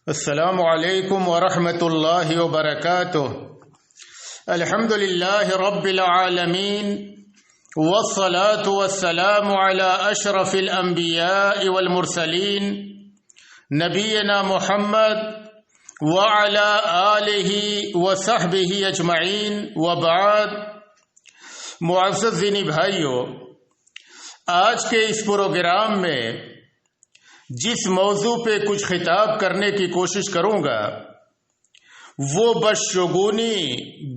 السلام علیکم ورحمۃ اللہ وبرکاتہ۔ الحمد للہ رب العالمین والصلاة والسلام علی اشرف الانبیاء والمرسلین نبینا محمد وعلی آلہ وصحبہ اجمعین وبعد۔ معزز دینی بھائیو، آج کے اس پروگرام میں جس موضوع پہ کچھ خطاب کرنے کی کوشش کروں گا وہ بدشگونی،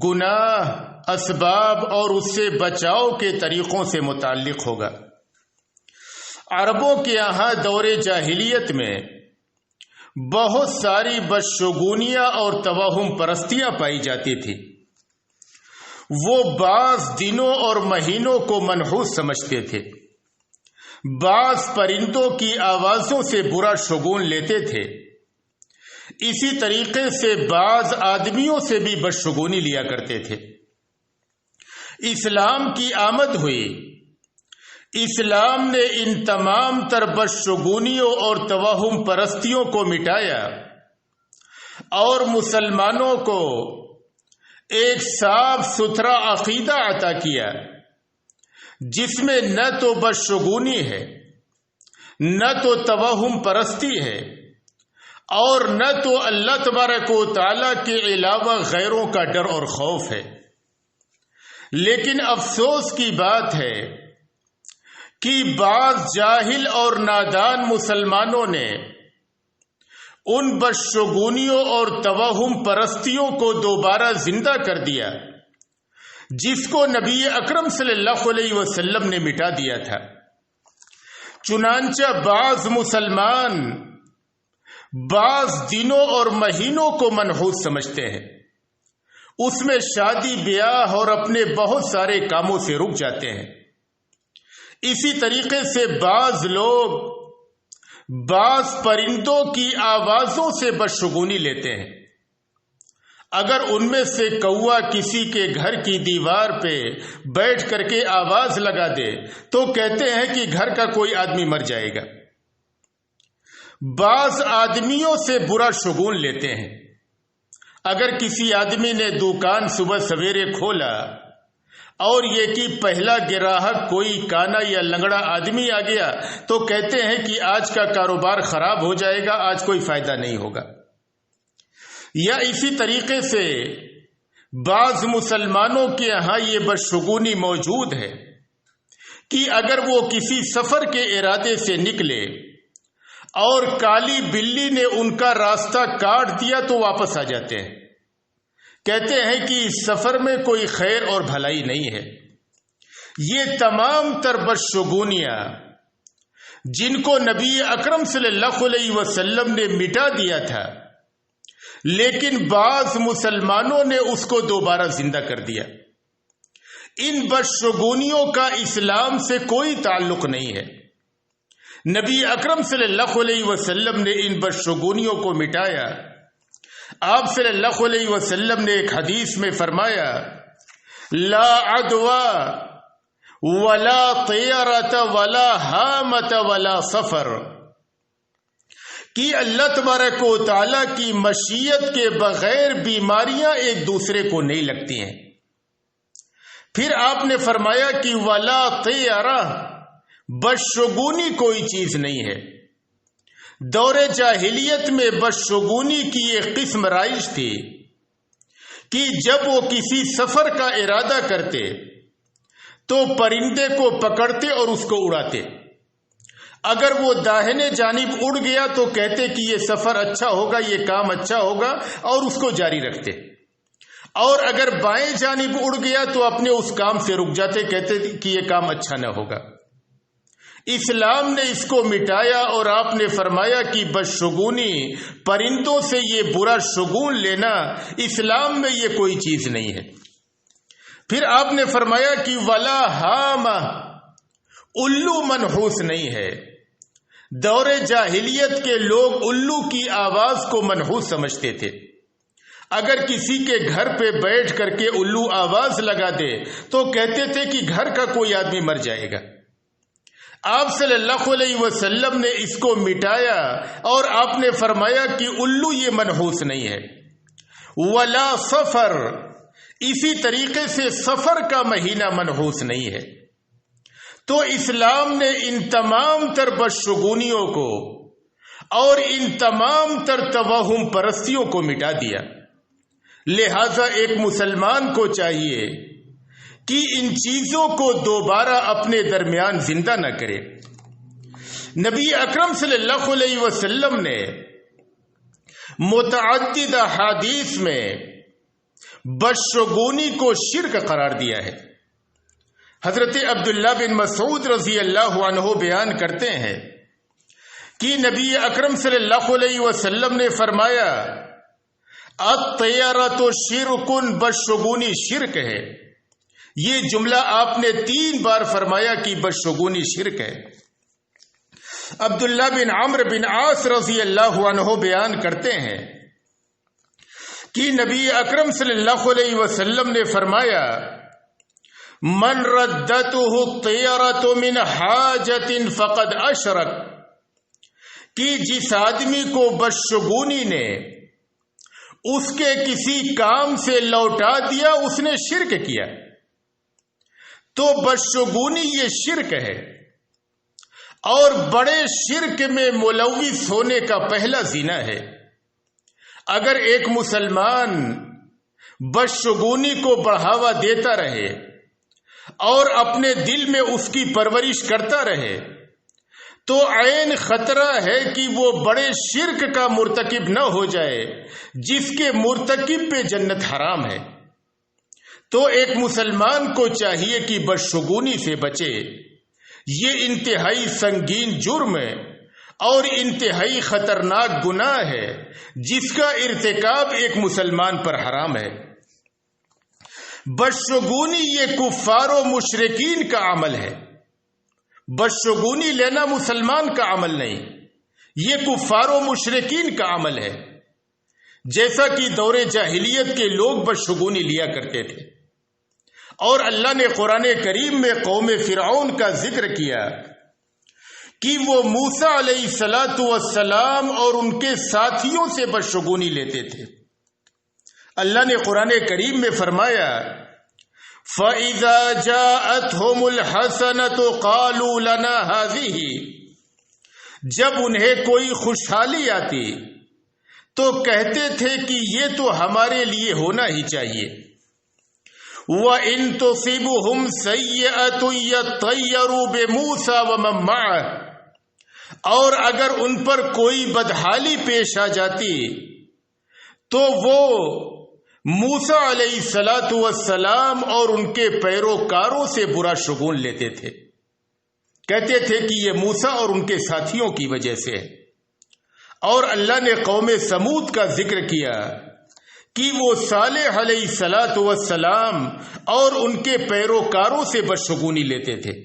گناہ، اسباب اور اس سے بچاؤ کے طریقوں سے متعلق ہوگا۔ عربوں کے یہاں دور جاہلیت میں بہت ساری بدشگونیاں اور توہم پرستیاں پائی جاتی تھی۔ وہ بعض دنوں اور مہینوں کو منحوس سمجھتے تھے، بعض پرندوں کی آوازوں سے برا شگون لیتے تھے، اسی طریقے سے بعض آدمیوں سے بھی بدشگونی لیا کرتے تھے۔ اسلام کی آمد ہوئی، اسلام نے ان تمام تر بدشگونیوں اور توہم پرستیوں کو مٹایا اور مسلمانوں کو ایک صاف ستھرا عقیدہ عطا کیا جس میں نہ تو بدشگونی ہے، نہ تو توہم پرستی ہے، اور نہ تو اللہ تبارک و تعالی کے علاوہ غیروں کا ڈر اور خوف ہے۔ لیکن افسوس کی بات ہے کہ بعض جاہل اور نادان مسلمانوں نے ان بدشگونیوں اور توہم پرستیوں کو دوبارہ زندہ کر دیا جس کو نبی اکرم صلی اللہ علیہ وسلم نے مٹا دیا تھا۔ چنانچہ بعض مسلمان بعض دنوں اور مہینوں کو منحوس سمجھتے ہیں، اس میں شادی بیاہ اور اپنے بہت سارے کاموں سے رک جاتے ہیں۔ اسی طریقے سے بعض لوگ بعض پرندوں کی آوازوں سے بدشگونی لیتے ہیں۔ اگر ان میں سے کوا کسی کے گھر کی دیوار پہ بیٹھ کر کے آواز لگا دے تو کہتے ہیں کہ گھر کا کوئی آدمی مر جائے گا۔ بعض آدمیوں سے برا شگون لیتے ہیں۔ اگر کسی آدمی نے دکان صبح سویرے کھولا اور یہ کہ پہلا گراہک کوئی کانا یا لنگڑا آدمی آ گیا تو کہتے ہیں کہ آج کا کاروبار خراب ہو جائے گا، آج کوئی فائدہ نہیں ہوگا۔ یا اسی طریقے سے بعض مسلمانوں کے ہاں یہ بدشگونی موجود ہے کہ اگر وہ کسی سفر کے ارادے سے نکلے اور کالی بلی نے ان کا راستہ کاٹ دیا تو واپس آ جاتے ہیں، کہتے ہیں کہ اس سفر میں کوئی خیر اور بھلائی نہیں ہے۔ یہ تمام تر بدشگونیاں جن کو نبی اکرم صلی اللہ علیہ وسلم نے مٹا دیا تھا، لیکن بعض مسلمانوں نے اس کو دوبارہ زندہ کر دیا۔ ان بدشگونیوں کا اسلام سے کوئی تعلق نہیں ہے۔ نبی اکرم صلی اللہ علیہ وسلم نے ان بدشگونیوں کو مٹایا۔ آپ صلی اللہ علیہ وسلم نے ایک حدیث میں فرمایا، لا عدوى ولا طیرۃ ولا ہامۃ ولا سفر، کہ اللہ تبارک و تعالیٰ کی مشیت کے بغیر بیماریاں ایک دوسرے کو نہیں لگتی ہیں۔ پھر آپ نے فرمایا کہ ولا طیرہ، بدشگونی کوئی چیز نہیں ہے۔ دور جاہلیت میں بدشگونی کی ایک قسم رائج تھی کہ جب وہ کسی سفر کا ارادہ کرتے تو پرندے کو پکڑتے اور اس کو اڑاتے۔ اگر وہ داہنے جانب اڑ گیا تو کہتے کہ یہ سفر اچھا ہوگا، یہ کام اچھا ہوگا، اور اس کو جاری رکھتے، اور اگر بائیں جانب اڑ گیا تو اپنے اس کام سے رک جاتے، کہتے کہ یہ کام اچھا نہ ہوگا۔ اسلام نے اس کو مٹایا اور آپ نے فرمایا کہ بدشگونی، پرندوں سے یہ برا شگون لینا، اسلام میں یہ کوئی چیز نہیں ہے۔ پھر آپ نے فرمایا کہ ولا ہامہ، الو منحوس نہیں ہے۔ دور جاہلیت کے لوگ الو کی آواز کو منحوس سمجھتے تھے۔ اگر کسی کے گھر پہ بیٹھ کر کے الو آواز لگا دے تو کہتے تھے کہ گھر کا کوئی آدمی مر جائے گا۔ آپ صلی اللہ علیہ وسلم نے اس کو مٹایا اور آپ نے فرمایا کہ الو یہ منحوس نہیں ہے. ولا سفر، اسی طریقے سے سفر کا مہینہ منحوس نہیں ہے. تو اسلام نے ان تمام تر بدشگونیوں کو اور ان تمام تر توہم پرستیوں کو مٹا دیا. لہذا ایک مسلمان کو چاہیے کہ ان چیزوں کو دوبارہ اپنے درمیان زندہ نہ کرے. نبی اکرم صلی اللہ علیہ وسلم نے متعدد احادیث میں بدشگونی کو شرک قرار دیا ہے. حضرت عبداللہ بن مسعود رضی اللہ عنہ بیان کرتے ہیں کہ نبی اکرم صلی اللہ علیہ وسلم نے فرمایا الطیرۃ شرک، بدشگونی شرک ہے. یہ جملہ آپ نے 3 بار فرمایا کہ بدشگونی شرک ہے. عبداللہ بن عمرو بن عاص رضی اللہ عنہ بیان کرتے ہیں کہ نبی اکرم صلی اللہ علیہ وسلم نے فرمایا من ردته الطیرۃ من حاجۃ فقد اشرک، کہ جس آدمی کو بدشگونی نے اس کے کسی کام سے لوٹا دیا اس نے شرک کیا. تو بدشگونی یہ شرک ہے، اور بڑے شرک میں ملوث ہونے کا پہلا زنا ہے. اگر ایک مسلمان بدشگونی کو بڑھاوا دیتا رہے اور اپنے دل میں اس کی پرورش کرتا رہے تو عین خطرہ ہے کہ وہ بڑے شرک کا مرتکب نہ ہو جائے جس کے مرتکب پہ جنت حرام ہے. تو ایک مسلمان کو چاہیے کہ بدشگونی سے بچے. یہ انتہائی سنگین جرم ہے اور انتہائی خطرناک گناہ ہے جس کا ارتکاب ایک مسلمان پر حرام ہے. بدشگونی یہ کفار و مشرکین کا عمل ہے. بدشگونی لینا مسلمان کا عمل نہیں، یہ کفار و مشرکین کا عمل ہے. جیسا کہ دور جاہلیت کے لوگ بدشگونی لیا کرتے تھے. اور اللہ نے قرآن کریم میں قوم فرعون کا ذکر کیا کہ وہ موسیٰ علیہ الصلاۃ والسلام اور ان کے ساتھیوں سے بدشگونی لیتے تھے. اللہ نے قرآن کریم میں فرمایا فَإِذَا جَاءَتْهُمُ الْحَسَنَةُ قَالُوا لَنَا هَذِهِ، جب انہیں کوئی خوشحالی آتی تو کہتے تھے کہ یہ تو ہمارے لیے ہونا ہی چاہیے. وَإِن تُصِبْهُمْ سَيِّئَةٌ يَطَّيَّرُوا بِمُوسَىٰ وَمَن مَّعَهُ، اور اگر ان پر کوئی بدحالی پیش آ جاتی تو وہ موسیٰ علیہ الصلاۃ والسلام اور ان کے پیروکاروں سے برا شگون لیتے تھے. کہتے تھے کہ یہ موسیٰ اور ان کے ساتھیوں کی وجہ سے ہے. اور اللہ نے قوم سمود کا ذکر کیا کہ وہ صالح علیہ الصلاۃ والسلام اور ان کے پیروکاروں سے بدشگونی لیتے تھے.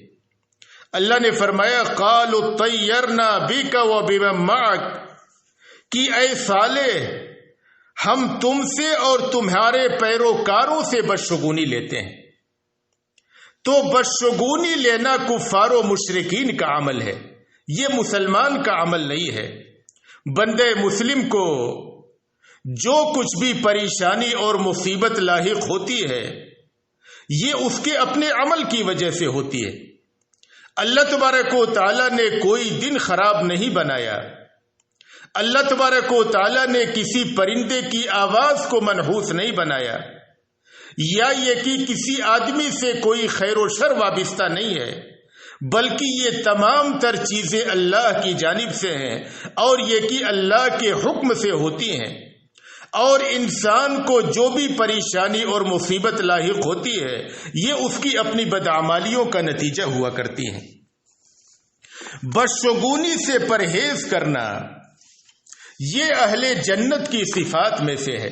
اللہ نے فرمایا قالوا طیرنا بک وبمن معک، کہ اے صالح ہم تم سے اور تمہارے پیروکاروں سے بدشگونی لیتے ہیں. تو بدشگونی لینا کفار و مشرکین کا عمل ہے، یہ مسلمان کا عمل نہیں ہے. بندے مسلم کو جو کچھ بھی پریشانی اور مصیبت لاحق ہوتی ہے یہ اس کے اپنے عمل کی وجہ سے ہوتی ہے. اللہ تبارک و تعالی نے کوئی دن خراب نہیں بنایا. اللہ تبارک و تعالی نے کسی پرندے کی آواز کو منحوس نہیں بنایا، یا یہ کہ کسی آدمی سے کوئی خیر و شر وابستہ نہیں ہے، بلکہ یہ تمام تر چیزیں اللہ کی جانب سے ہیں اور یہ کہ اللہ کے حکم سے ہوتی ہیں. اور انسان کو جو بھی پریشانی اور مصیبت لاحق ہوتی ہے یہ اس کی اپنی بدعمالیوں کا نتیجہ ہوا کرتی ہیں. بدشگونی سے پرہیز کرنا یہ اہل جنت کی صفات میں سے ہے.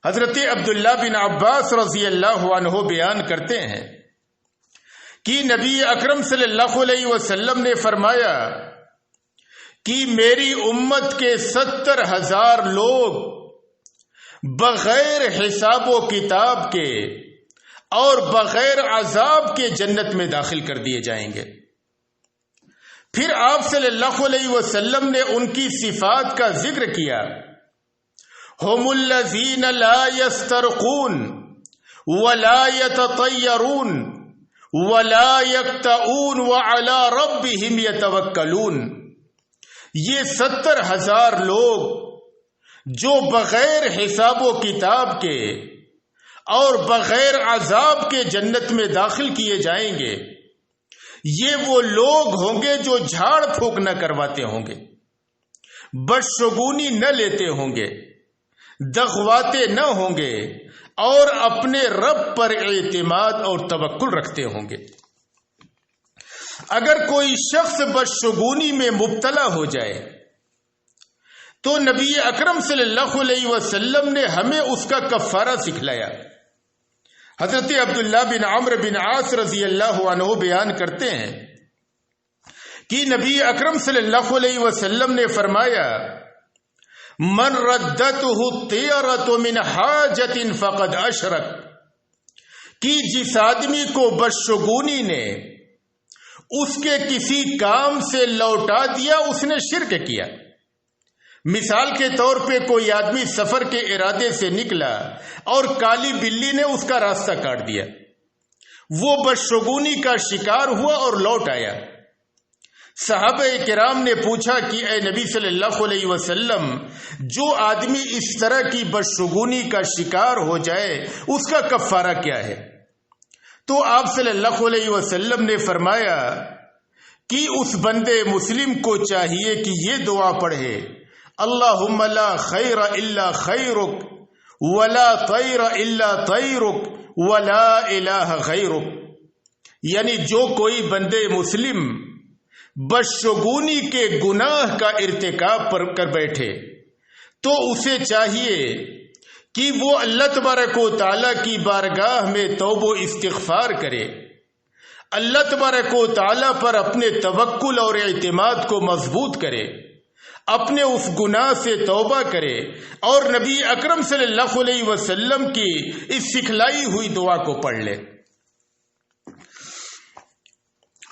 حضرت عبداللہ بن عباس رضی اللہ عنہ بیان کرتے ہیں کہ نبی اکرم صلی اللہ علیہ وسلم نے فرمایا کہ میری امت کے 70,000 لوگ بغیر حساب و کتاب کے اور بغیر عذاب کے جنت میں داخل کر دیے جائیں گے. پھر آپ صلی اللہ علیہ وسلم نے ان کی صفات کا ذکر کیا، ہم الذین لا یسترقون ولا یتطیرون ولا یکتؤون وعلی ربہم یتوکلون، یہ 70,000 لوگ جو بغیر حساب و کتاب کے اور بغیر عذاب کے جنت میں داخل کیے جائیں گے، یہ وہ لوگ ہوں گے جو جھاڑ پھونک نہ کرواتے ہوں گے، بدشگونی نہ لیتے ہوں گے، دغواتے نہ ہوں گے، اور اپنے رب پر اعتماد اور توکل رکھتے ہوں گے۔ اگر کوئی شخص بدشگونی میں مبتلا ہو جائے تو نبی اکرم صلی اللہ علیہ وسلم نے ہمیں اس کا کفارہ سکھلایا۔ حضرت عبداللہ بن عمرو بن عاص رضی اللہ عنہ بیان کرتے ہیں کہ نبی اکرم صلی اللہ علیہ وسلم نے فرمایا، من ردته الطیرۃ من حاجۃ فقد اشرک، کہ جس آدمی کو بدشگونی نے اس کے کسی کام سے لوٹا دیا اس نے شرک کیا۔ مثال کے طور پہ کوئی آدمی سفر کے ارادے سے نکلا اور کالی بلی نے اس کا راستہ کاٹ دیا، وہ بدشگونی کا شکار ہوا اور لوٹ آیا۔ صحابہ کرام نے پوچھا کہ اے نبی صلی اللہ علیہ وسلم، جو آدمی اس طرح کی بدشگونی کا شکار ہو جائے اس کا کفارہ کیا ہے؟ تو آپ صلی اللہ علیہ وسلم نے فرمایا کہ اس بندے مسلم کو چاہیے کہ یہ دعا پڑھے، اللہم لا خیر الا خیرک ولا طیر الا طیرک ولا الہ غیرک، یعنی جو کوئی بندے مسلم بدشگونی کے گناہ کا ارتکاب کر بیٹھے تو اسے چاہیے کہ وہ اللہ تبارک و تعالیٰ کی بارگاہ میں توبہ و استغفار کرے، اللہ تبارک و تعالیٰ پر اپنے توکل اور اعتماد کو مضبوط کرے، اپنے اس گناہ سے توبہ کرے اور نبی اکرم صلی اللہ علیہ وسلم کی اس سکھلائی ہوئی دعا کو پڑھ لے۔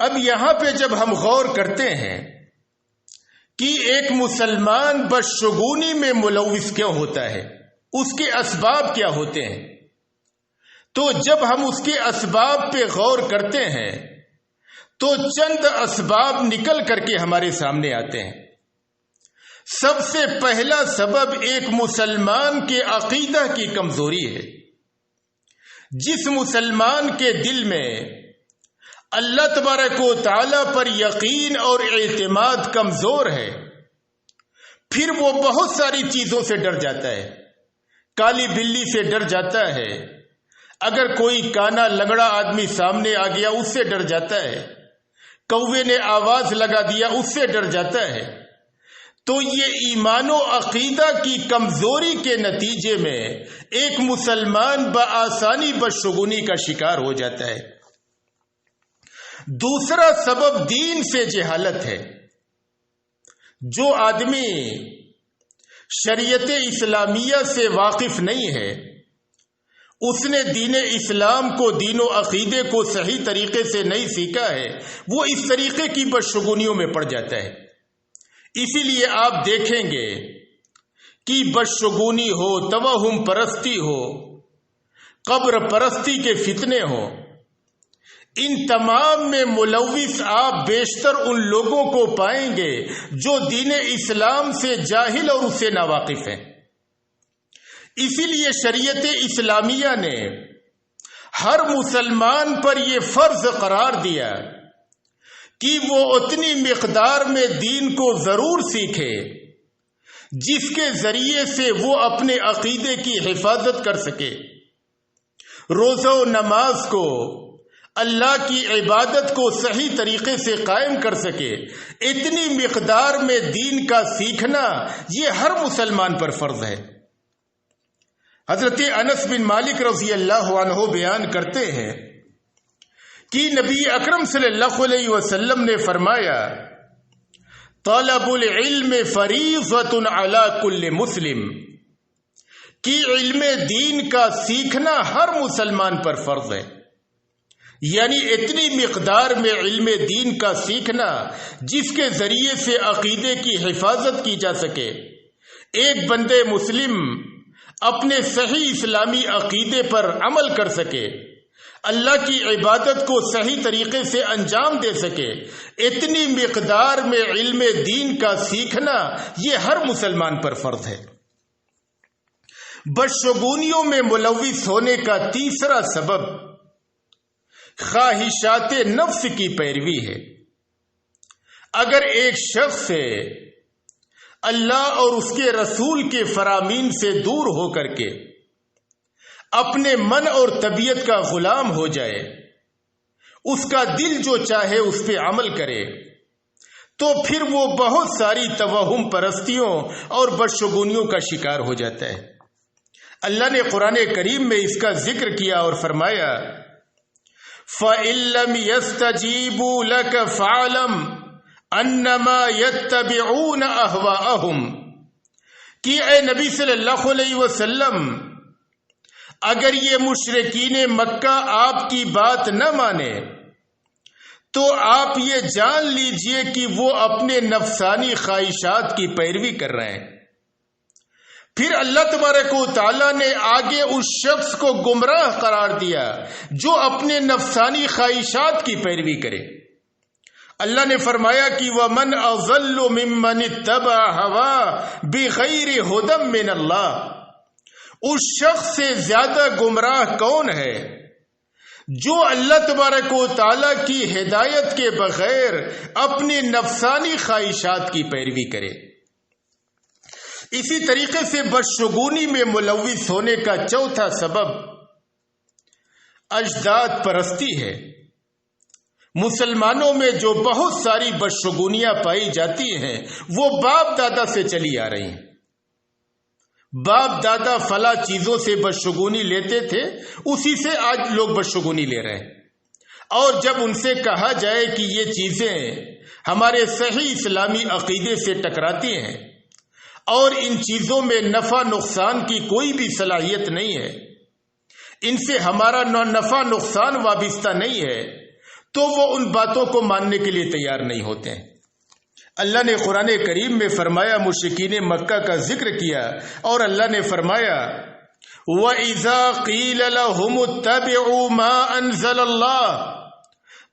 اب یہاں پہ جب ہم غور کرتے ہیں کہ ایک مسلمان بدشگونی میں ملوث کیوں ہوتا ہے، اس کے اسباب کیا ہوتے ہیں، تو جب ہم اس کے اسباب پہ غور کرتے ہیں تو چند اسباب نکل کر کے ہمارے سامنے آتے ہیں۔ سب سے پہلا سبب ایک مسلمان کے عقیدہ کی کمزوری ہے۔ جس مسلمان کے دل میں اللہ تبارک و تعالیٰ پر یقین اور اعتماد کمزور ہے، پھر وہ بہت ساری چیزوں سے ڈر جاتا ہے۔ کالی بلی سے ڈر جاتا ہے، اگر کوئی کانا لنگڑا آدمی سامنے آ گیا اس سے ڈر جاتا ہے، کوے نے آواز لگا دیا اس سے ڈر جاتا ہے۔ تو یہ ایمان و عقیدہ کی کمزوری کے نتیجے میں ایک مسلمان بآسانی بدشگونی کا شکار ہو جاتا ہے۔ دوسرا سبب دین سے جہالت ہے۔ جو آدمی شریعت اسلامیہ سے واقف نہیں ہے، اس نے دین اسلام کو، دین و عقیدے کو صحیح طریقے سے نہیں سیکھا ہے، وہ اس طریقے کی بدشگونیوں میں پڑ جاتا ہے۔ اسی لیے آپ دیکھیں گے کہ بدشگونی ہو، توہم پرستی ہو، قبر پرستی کے فتنے ہو، ان تمام میں ملوث آپ بیشتر ان لوگوں کو پائیں گے جو دین اسلام سے جاہل اور اس سے ناواقف ہیں۔ اسی لیے شریعت اسلامیہ نے ہر مسلمان پر یہ فرض قرار دیا کہ وہ اتنی مقدار میں دین کو ضرور سیکھے جس کے ذریعے سے وہ اپنے عقیدے کی حفاظت کر سکے، روزہ و نماز کو، اللہ کی عبادت کو صحیح طریقے سے قائم کر سکے۔ اتنی مقدار میں دین کا سیکھنا یہ ہر مسلمان پر فرض ہے۔ حضرت انس بن مالک رضی اللہ عنہ بیان کرتے ہیں کہ نبی اکرم صلی اللہ علیہ وسلم نے فرمایا، طلب العلم فریضۃ علی کل مسلم، کہ علم دین کا سیکھنا ہر مسلمان پر فرض ہے۔ یعنی اتنی مقدار میں علم دین کا سیکھنا جس کے ذریعے سے عقیدے کی حفاظت کی جا سکے، ایک بندے مسلم اپنے صحیح اسلامی عقیدے پر عمل کر سکے، اللہ کی عبادت کو صحیح طریقے سے انجام دے سکے، اتنی مقدار میں علم دین کا سیکھنا یہ ہر مسلمان پر فرض ہے۔ بدشگونیوں میں ملوث ہونے کا تیسرا سبب خواہشات نفس کی پیروی ہے۔ اگر ایک شخص سے اللہ اور اس کے رسول کے فرامین سے دور ہو کر کے اپنے من اور طبیعت کا غلام ہو جائے، اس کا دل جو چاہے اس پہ عمل کرے، تو پھر وہ بہت ساری توہم پرستیوں اور بدشگونیوں کا شکار ہو جاتا ہے۔ اللہ نے قرآن کریم میں اس کا ذکر کیا اور فرمایا فَإِن لَّمْ يَسْتَجِيبُوا لَكَ فَاعْلَمْ أَنَّمَا يَتَّبِعُونَ أَهْوَاءَهُمْ کہ اے نبی صلی اللہ علیہ وسلم، اگر یہ مشرکین مکہ آپ کی بات نہ مانے تو آپ یہ جان لیجئے کہ وہ اپنے نفسانی خواہشات کی پیروی کر رہے ہیں۔ پھر اللہ تبارک و تعالیٰ نے آگے اس شخص کو گمراہ قرار دیا جو اپنے نفسانی خواہشات کی پیروی کرے۔ اللہ نے فرمایا کہ وَمَنْ أَضَلُّ مِمَّنِ اتَّبَعَ هَوَاهُ بِغَيْرِ هُدًى مِّنَ اللَّهِ، اس شخص سے زیادہ گمراہ کون ہے جو اللہ تبارک و تعالیٰ کی ہدایت کے بغیر اپنی نفسانی خواہشات کی پیروی کرے۔ اسی طریقے سے بدشگونی میں ملوث ہونے کا چوتھا سبب اجداد پرستی ہے۔ مسلمانوں میں جو بہت ساری بدشگونیاں پائی جاتی ہیں وہ باپ دادا سے چلی آ رہی ہیں۔ باپ دادا فلاں چیزوں سے بدشگونی لیتے تھے، اسی سے آج لوگ بدشگونی لے رہے ہیں، اور جب ان سے کہا جائے کہ یہ چیزیں ہمارے صحیح اسلامی عقیدے سے ٹکراتی ہیں اور ان چیزوں میں نفع نقصان کی کوئی بھی صلاحیت نہیں ہے، ان سے ہمارا نفع نقصان وابستہ نہیں ہے، تو وہ ان باتوں کو ماننے کے لیے تیار نہیں ہوتے ہیں۔ اللہ نے قرآن کریم میں فرمایا، مشرکین مکہ کا ذکر کیا، اور اللہ نے فرمایا وَإِذَا قِيلَ لَهُمُ اتَّبِعُوا مَا أَنزَلَ اللَّهُ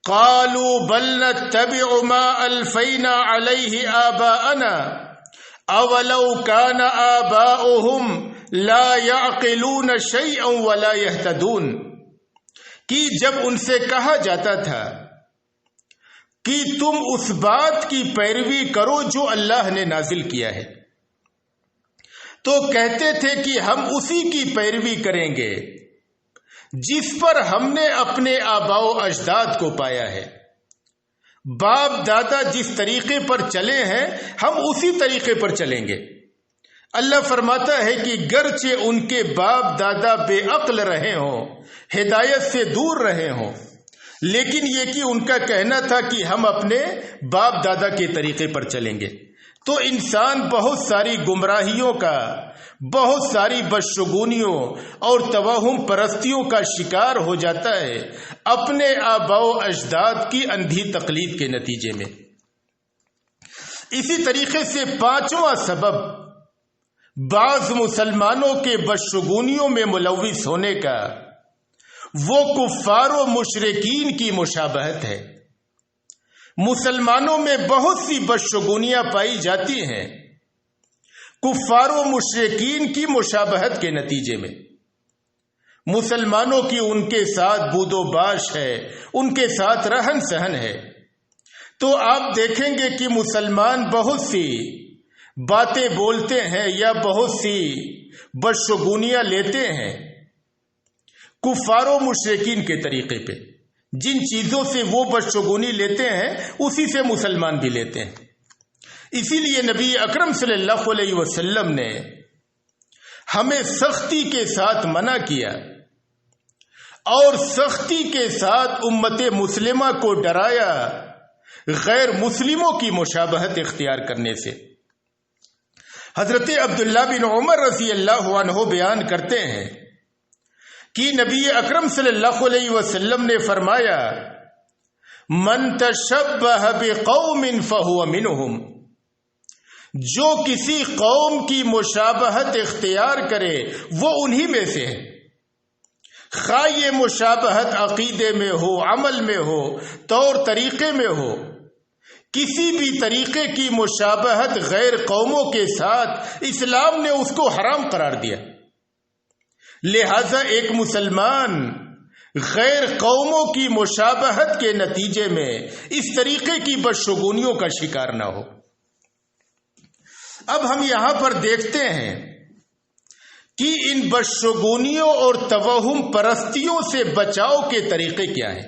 قَالُوا بَلْ نَتَّبِعُ مَا أَلْفَيْنَا عَلَيْهِ آبَاءَنَا أَوَلَوْ كَانَ آبَاؤُهُمْ لَا يَعْقِلُونَ شَيْئًا وَلَا يَهْتَدُونَ کہ جب ان سے کہا جاتا تھا کہ تم اس بات کی پیروی کرو جو اللہ نے نازل کیا ہے، تو کہتے تھے کہ ہم اسی کی پیروی کریں گے جس پر ہم نے اپنے آباء و اجداد کو پایا ہے۔ باپ دادا جس طریقے پر چلے ہیں ہم اسی طریقے پر چلیں گے۔ اللہ فرماتا ہے کہ گرچہ ان کے باپ دادا بے عقل رہے ہوں، ہدایت سے دور رہے ہوں، لیکن یہ کہ ان کا کہنا تھا کہ ہم اپنے باپ دادا کے طریقے پر چلیں گے۔ تو انسان بہت ساری گمراہیوں کا، بہت ساری بدشگونیوں اور توہم پرستیوں کا شکار ہو جاتا ہے اپنے آباء و اجداد کی اندھی تقلید کے نتیجے میں۔ اسی طریقے سے پانچواں سبب بعض مسلمانوں کے بدشگونیوں میں ملوث ہونے کا وہ کفار و مشرکین کی مشابہت ہے۔ مسلمانوں میں بہت سی بدشگونیاں پائی جاتی ہیں کفار و مشرکین کی مشابہت کے نتیجے میں۔ مسلمانوں کی ان کے ساتھ بود و باش ہے، ان کے ساتھ رہن سہن ہے، تو آپ دیکھیں گے کہ مسلمان بہت سی باتیں بولتے ہیں یا بہت سی بدشگونیاں لیتے ہیں کفار و مشرکین کے طریقے پہ۔ جن چیزوں سے وہ بدشگونی لیتے ہیں اسی سے مسلمان بھی لیتے ہیں۔ اسی لیے نبی اکرم صلی اللہ علیہ وسلم نے ہمیں سختی کے ساتھ منع کیا اور سختی کے ساتھ امت مسلمہ کو ڈرایا غیر مسلموں کی مشابہت اختیار کرنے سے۔ حضرت عبداللہ بن عمر رضی اللہ عنہ بیان کرتے ہیں کہ نبی اکرم صلی اللہ علیہ وسلم نے فرمایا من تشبہ بقوم فہو منہم، جو کسی قوم کی مشابہت اختیار کرے وہ انہی میں سے ہے، خواہ یہ مشابہت عقیدے میں ہو، عمل میں ہو، طور طریقے میں ہو، کسی بھی طریقے کی مشابہت غیر قوموں کے ساتھ اسلام نے اس کو حرام قرار دیا۔ لہذا ایک مسلمان غیر قوموں کی مشابہت کے نتیجے میں اس طریقے کی بدشگونیوں کا شکار نہ ہو۔ اب ہم یہاں پر دیکھتے ہیں کہ ان بدشگونیوں اور توہم پرستیوں سے بچاؤ کے طریقے کیا ہیں۔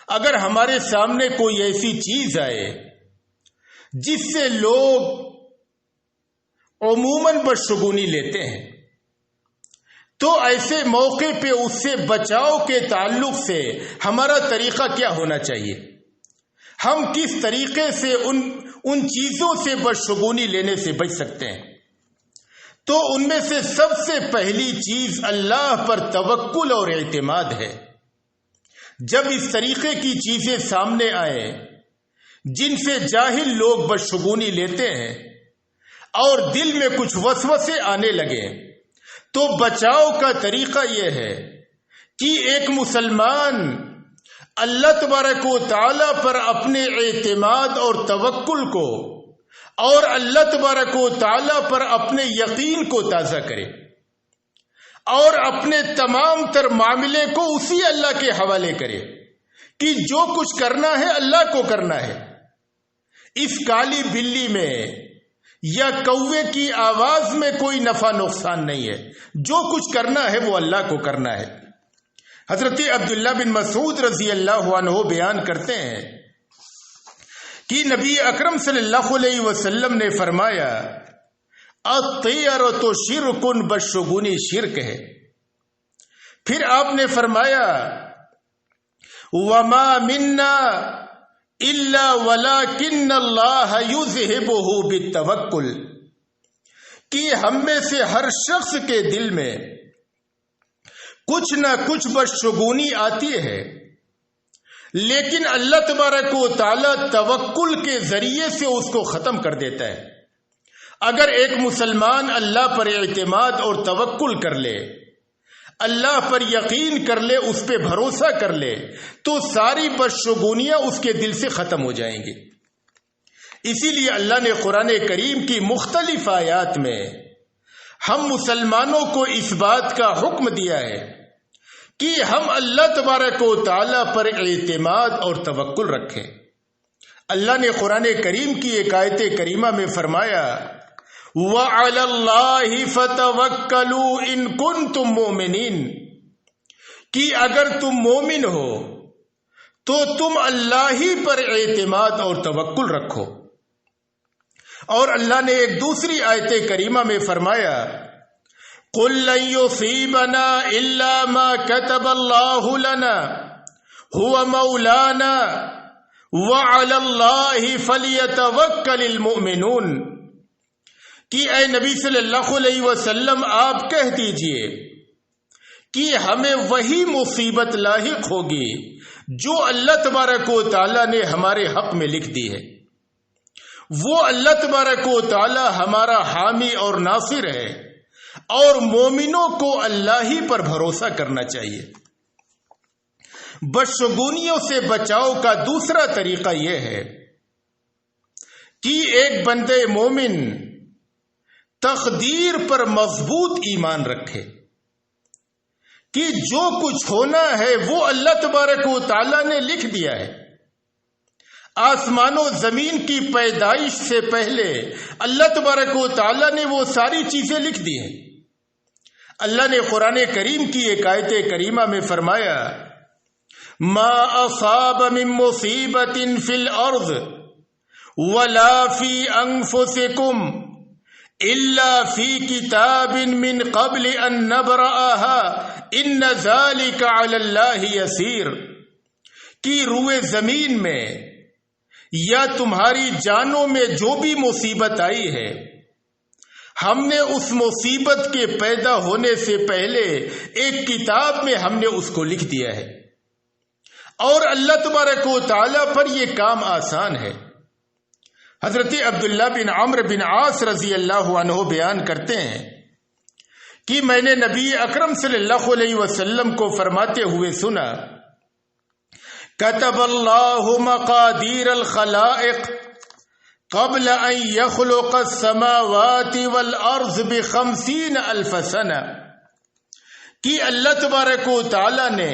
اگر ہمارے سامنے کوئی ایسی چیز آئے جس سے لوگ عموماً بدشگونی لیتے ہیں، تو ایسے موقع پہ اس سے بچاؤ کے تعلق سے ہمارا طریقہ کیا ہونا چاہیے؟ ہم کس طریقے سے ان چیزوں سے بدشگونی لینے سے بچ سکتے ہیں؟ تو ان میں سے سب سے پہلی چیز اللہ پر توکل اور اعتماد ہے۔ جب اس طریقے کی چیزیں سامنے آئیں جن سے جاہل لوگ بدشگونی لیتے ہیں اور دل میں کچھ وسوسے آنے لگے، تو بچاؤ کا طریقہ یہ ہے کہ ایک مسلمان اللہ تبارک و تعالی پر اپنے اعتماد اور توکل کو اور اللہ تبارک و تعالی پر اپنے یقین کو تازہ کرے اور اپنے تمام تر معاملے کو اسی اللہ کے حوالے کرے کہ جو کچھ کرنا ہے اللہ کو کرنا ہے۔ اس کالی بلی میں یا کوے کی آواز میں کوئی نفع نقصان نہیں ہے، جو کچھ کرنا ہے وہ اللہ کو کرنا ہے۔ حضرت عبداللہ بن مسعود رضی اللہ عنہ بیان کرتے ہیں کہ نبی اکرم صلی اللہ علیہ وسلم نے فرمایا الطیرۃ شرک، بدشگونی شرک ہے۔ پھر آپ نے فرمایا وما منا الا ولکن اللہ یذہبہ بالتوکل، کہ ہم میں سے ہر شخص کے دل میں کچھ نہ کچھ بدشگونی آتی ہے، لیکن اللہ تبارک و تعالی توکل کے ذریعے سے اس کو ختم کر دیتا ہے۔ اگر ایک مسلمان اللہ پر اعتماد اور توکل کر لے، اللہ پر یقین کر لے، اس پہ بھروسہ کر لے، تو ساری بدشگونیاں اس کے دل سے ختم ہو جائیں گی۔ اسی لیے اللہ نے قرآن کریم کی مختلف آیات میں ہم مسلمانوں کو اس بات کا حکم دیا ہے کہ ہم اللہ تبارک و تعالی پر اعتماد اور توکل رکھیں۔ اللہ نے قرآن کریم کی ایک آیت کریمہ میں فرمایا وَعَلَى اللَّهِ فَتَوَكَّلُوا إِن كُنتُم مُؤْمِنِينَ، کہ اگر تم مومن ہو تو تم اللہ ہی پر اعتماد اور توکل رکھو۔ اور اللہ نے ایک دوسری آیت کریمہ میں فرمایا قُل لَن يُصِيبَنَا إِلَّا مَا كَتَبَ اللَّهُ لَنَا هُوَ مَوْلَانَا وَعَلَى اللَّهِ فَلْيَتَوَكَّلِ الْمُؤْمِنُونَ، کہ اے نبی صلی اللہ علیہ وسلم آپ کہہ دیجئے کہ ہمیں وہی مصیبت لاحق ہوگی جو اللہ تبارک و تعالی نے ہمارے حق میں لکھ دی ہے۔ وہ اللہ تبارک و تعالی ہمارا حامی اور ناصر ہے، اور مومنوں کو اللہ ہی پر بھروسہ کرنا چاہیے۔ بدشگونیوں سے بچاؤ کا دوسرا طریقہ یہ ہے کہ ایک بندے مومن تقدیر پر مضبوط ایمان رکھے کہ جو کچھ ہونا ہے وہ اللہ تبارک و تعالی نے لکھ دیا ہے۔ آسمان و زمین کی پیدائش سے پہلے اللہ تبارک و تعالی نے وہ ساری چیزیں لکھ دی ہیں۔ اللہ نے قرآن کریم کی ایک آیت کریمہ میں فرمایا ما اصاب من مصیبت فی الارض ولا فی انفسکم الا فی کتاب من قبل ان نبرأها ان ذلک علی اللہ یسیر، کہ روئے زمین میں یا تمہاری جانوں میں جو بھی مصیبت آئی ہے ہم نے اس مصیبت کے پیدا ہونے سے پہلے ایک کتاب میں ہم نے اس کو لکھ دیا ہے، اور اللہ تبارک و تعالی پر یہ کام آسان ہے۔ حضرت عبداللہ بن عمرو بن عاص رضی اللہ عنہ بیان کرتے ہیں کہ میں نے نبی اکرم صلی اللہ علیہ وسلم کو فرماتے ہوئے سنا، کتب اللہ مقادیر الخلائق قبل ان يخلق السماوات والارض ب50,000 سنہ، کہ اللہ تبارک و تعالی نے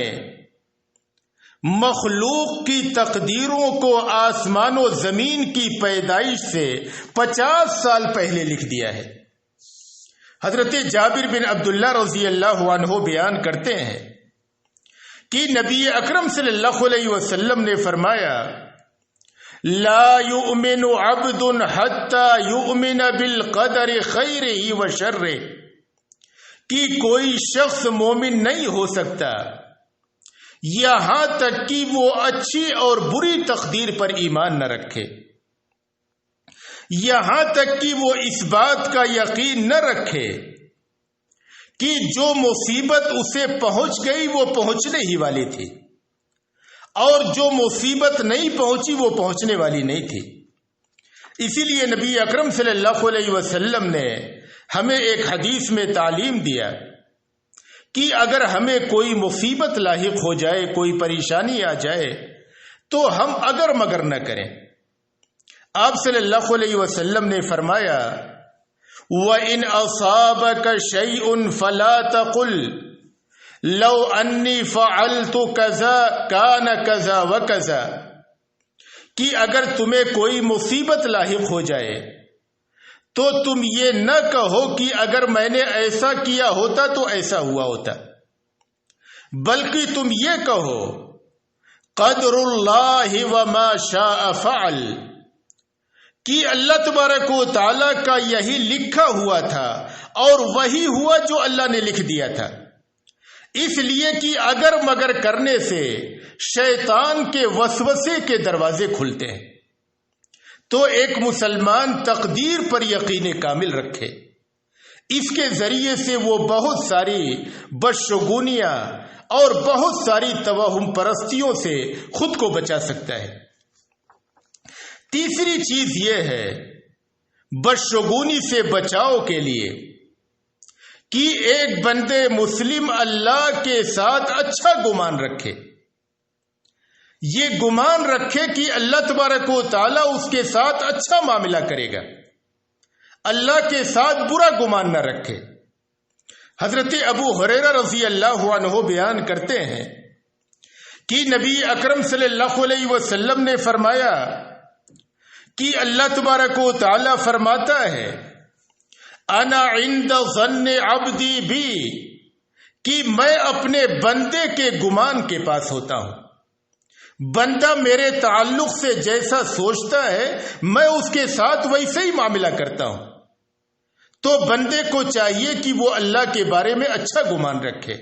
مخلوق کی تقدیروں کو آسمان و زمین کی پیدائش سے 50 سال پہلے لکھ دیا ہے۔ حضرت جابر بن عبداللہ رضی اللہ عنہ بیان کرتے ہیں کہ نبی اکرم صلی اللہ علیہ وسلم نے فرمایا، لا یؤمن عبد حتی یؤمن بالقدر خیرہ و شرہ، کہ کوئی شخص مومن نہیں ہو سکتا یہاں تک کہ وہ اچھی اور بری تقدیر پر ایمان نہ رکھے، یہاں تک کہ وہ اس بات کا یقین نہ رکھے کہ جو مصیبت اسے پہنچ گئی وہ پہنچنے ہی والی تھی، اور جو مصیبت نہیں پہنچی وہ پہنچنے والی نہیں تھی۔ اسی لیے نبی اکرم صلی اللہ علیہ وسلم نے ہمیں ایک حدیث میں تعلیم دیا کہ اگر ہمیں کوئی مصیبت لاحق ہو جائے، کوئی پریشانی آ جائے، تو ہم اگر مگر نہ کریں۔ آپ صلی اللہ علیہ وسلم نے فرمایا، وَإِنْ أَصَابَكَ شَيْءٌ فَلَا تَقُلْ لَوْ أَنِّي فَعَلْتُ كَذَا كَانَ كَذَا وَكَذَا، کہ اگر تمہیں کوئی مصیبت لاحق ہو جائے تو تم یہ نہ کہو کہ اگر میں نے ایسا کیا ہوتا تو ایسا ہوا ہوتا، بلکہ تم یہ کہو قدر اللہ وما شاء فعل، کہ اللہ تبارک و تعالی کا یہی لکھا ہوا تھا اور وہی ہوا جو اللہ نے لکھ دیا تھا۔ اس لیے کہ اگر مگر کرنے سے شیطان کے وسوسے کے دروازے کھلتے ہیں، تو ایک مسلمان تقدیر پر یقین کامل رکھے، اس کے ذریعے سے وہ بہت ساری بدشگونیاں اور بہت ساری توہم پرستیوں سے خود کو بچا سکتا ہے۔ تیسری چیز یہ ہے بدشگونی سے بچاؤ کے لیے کہ ایک بندے مسلم اللہ کے ساتھ اچھا گمان رکھے، یہ گمان رکھے کہ اللہ تبارک و تعالیٰ اس کے ساتھ اچھا معاملہ کرے گا، اللہ کے ساتھ برا گمان نہ رکھے۔ حضرت ابو ہریرہ رضی اللہ عنہ بیان کرتے ہیں کہ نبی اکرم صلی اللہ علیہ وسلم نے فرمایا کہ اللہ تبارک و تعالیٰ فرماتا ہے، انا عند ظن عبدی بی، کہ میں اپنے بندے کے گمان کے پاس ہوتا ہوں، بندہ میرے تعلق سے جیسا سوچتا ہے میں اس کے ساتھ ویسے ہی معاملہ کرتا ہوں۔ تو بندے کو چاہیے کہ وہ اللہ کے بارے میں اچھا گمان رکھے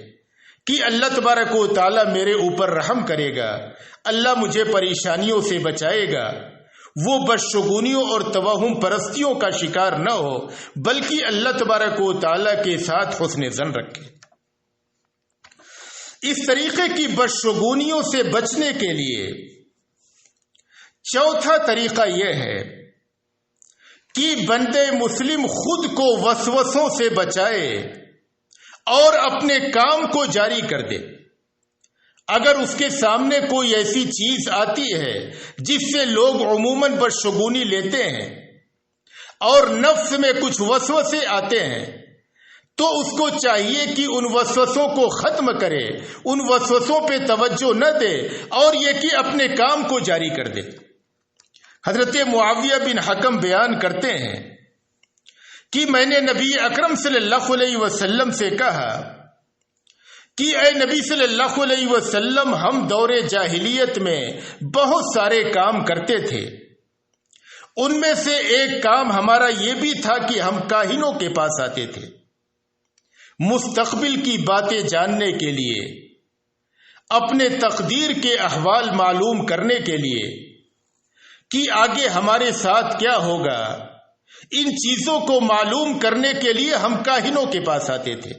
کہ اللہ تبارک و تعالیٰ میرے اوپر رحم کرے گا، اللہ مجھے پریشانیوں سے بچائے گا، وہ بدشگونیوں اور توہم پرستیوں کا شکار نہ ہو، بلکہ اللہ تبارک و تعالیٰ کے ساتھ حسن ظن رکھے۔ اس طریقے کی بدشگونیوں سے بچنے کے لیے چوتھا طریقہ یہ ہے کہ بندے مسلم خود کو وسوسوں سے بچائے اور اپنے کام کو جاری کر دے۔ اگر اس کے سامنے کوئی ایسی چیز آتی ہے جس سے لوگ عموماً بدشگونی لیتے ہیں اور نفس میں کچھ وسوسے آتے ہیں، تو اس کو چاہیے کہ ان وسوسوں کو ختم کرے، ان وسوسوں پہ توجہ نہ دے، اور یہ کہ اپنے کام کو جاری کر دے۔ حضرت معاویہ بن حکم بیان کرتے ہیں کہ میں نے نبی اکرم صلی اللہ علیہ وسلم سے کہا کہ اے نبی صلی اللہ علیہ وسلم، ہم دور جاہلیت میں بہت سارے کام کرتے تھے، ان میں سے ایک کام ہمارا یہ بھی تھا کہ ہم کاہنوں کے پاس آتے تھے مستقبل کی باتیں جاننے کے لیے، اپنے تقدیر کے احوال معلوم کرنے کے لیے کہ آگے ہمارے ساتھ کیا ہوگا، ان چیزوں کو معلوم کرنے کے لیے ہم کاہنوں کے پاس آتے تھے۔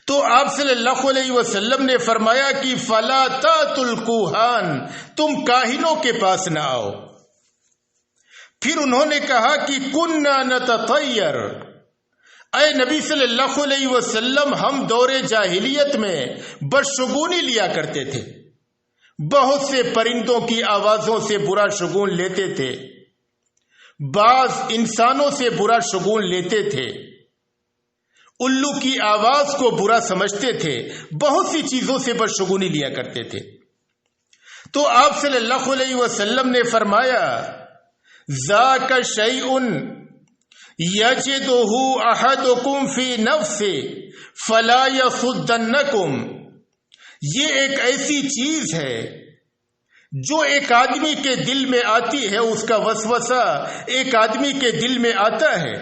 تو آپ صلی اللہ علیہ وسلم نے فرمایا کہ فلا تأتوا الکہان، تم کاہنوں کے پاس نہ آؤ۔ پھر انہوں نے کہا کہ کننا نتطیر، اے نبی صلی اللہ علیہ وسلم، ہم دور جاہلیت میں بدشگونی لیا کرتے تھے، بہت سے پرندوں کی آوازوں سے برا شگون لیتے تھے، بعض انسانوں سے برا شگون لیتے تھے، الو کی آواز کو برا سمجھتے تھے، بہت سی چیزوں سے بدشگونی لیا کرتے تھے۔ تو آپ صلی اللہ علیہ وسلم نے فرمایا ذاک شیء یجدہ احدکم فی نفسہ فلا یصدنکم، یہ ایک ایسی چیز ہے جو ایک آدمی کے دل میں آتی ہے، اس کا وسوسہ ایک آدمی کے دل میں آتا ہے،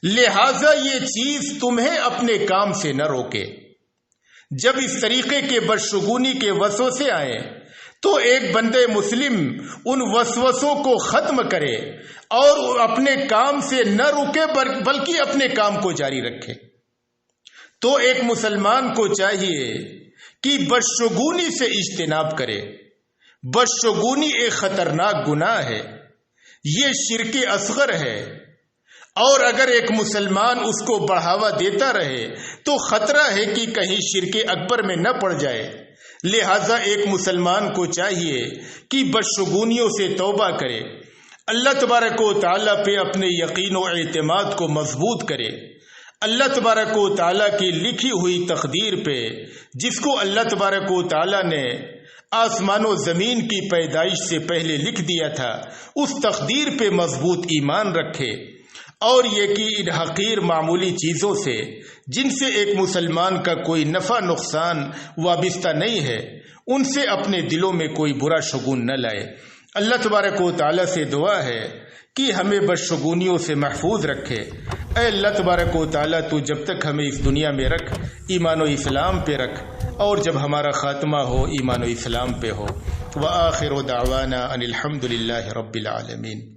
لہذا یہ چیز تمہیں اپنے کام سے نہ روکے۔ جب اس طریقے کے بدشگونی کے وسوسے آئیں تو ایک بندے مسلم ان وسوسوں کو ختم کرے اور اپنے کام سے نہ رکے بلکہ اپنے کام کو جاری رکھے۔ تو ایک مسلمان کو چاہیے کہ بدشگونی سے اجتناب کرے۔ بدشگونی ایک خطرناک گناہ ہے، یہ شرک اصغر ہے، اور اگر ایک مسلمان اس کو بڑھاوا دیتا رہے تو خطرہ ہے کہ کہیں شرک اکبر میں نہ پڑ جائے۔ لہذا ایک مسلمان کو چاہیے کہ بدشگونیوں سے توبہ کرے، اللہ تبارک و تعالیٰ پہ اپنے یقین و اعتماد کو مضبوط کرے، اللہ تبارک و تعالیٰ کی لکھی ہوئی تقدیر پہ، جس کو اللہ تبارک و تعالیٰ نے آسمان و زمین کی پیدائش سے پہلے لکھ دیا تھا، اس تقدیر پہ مضبوط ایمان رکھے، اور یہ کہ ان حقیر معمولی چیزوں سے جن سے ایک مسلمان کا کوئی نفع نقصان وابستہ نہیں ہے، ان سے اپنے دلوں میں کوئی برا شگون نہ لائے۔ اللہ تبارک و تعالیٰ سے دعا ہے کہ ہمیں بدشگونیوں سے محفوظ رکھے۔ اے اللہ تبارک و تعالیٰ، تو جب تک ہمیں اس دنیا میں رکھ، ایمان و اسلام پہ رکھ، اور جب ہمارا خاتمہ ہو ایمان و اسلام پہ ہو۔ وآخر دعوانا ان الحمد للہ رب العالمین۔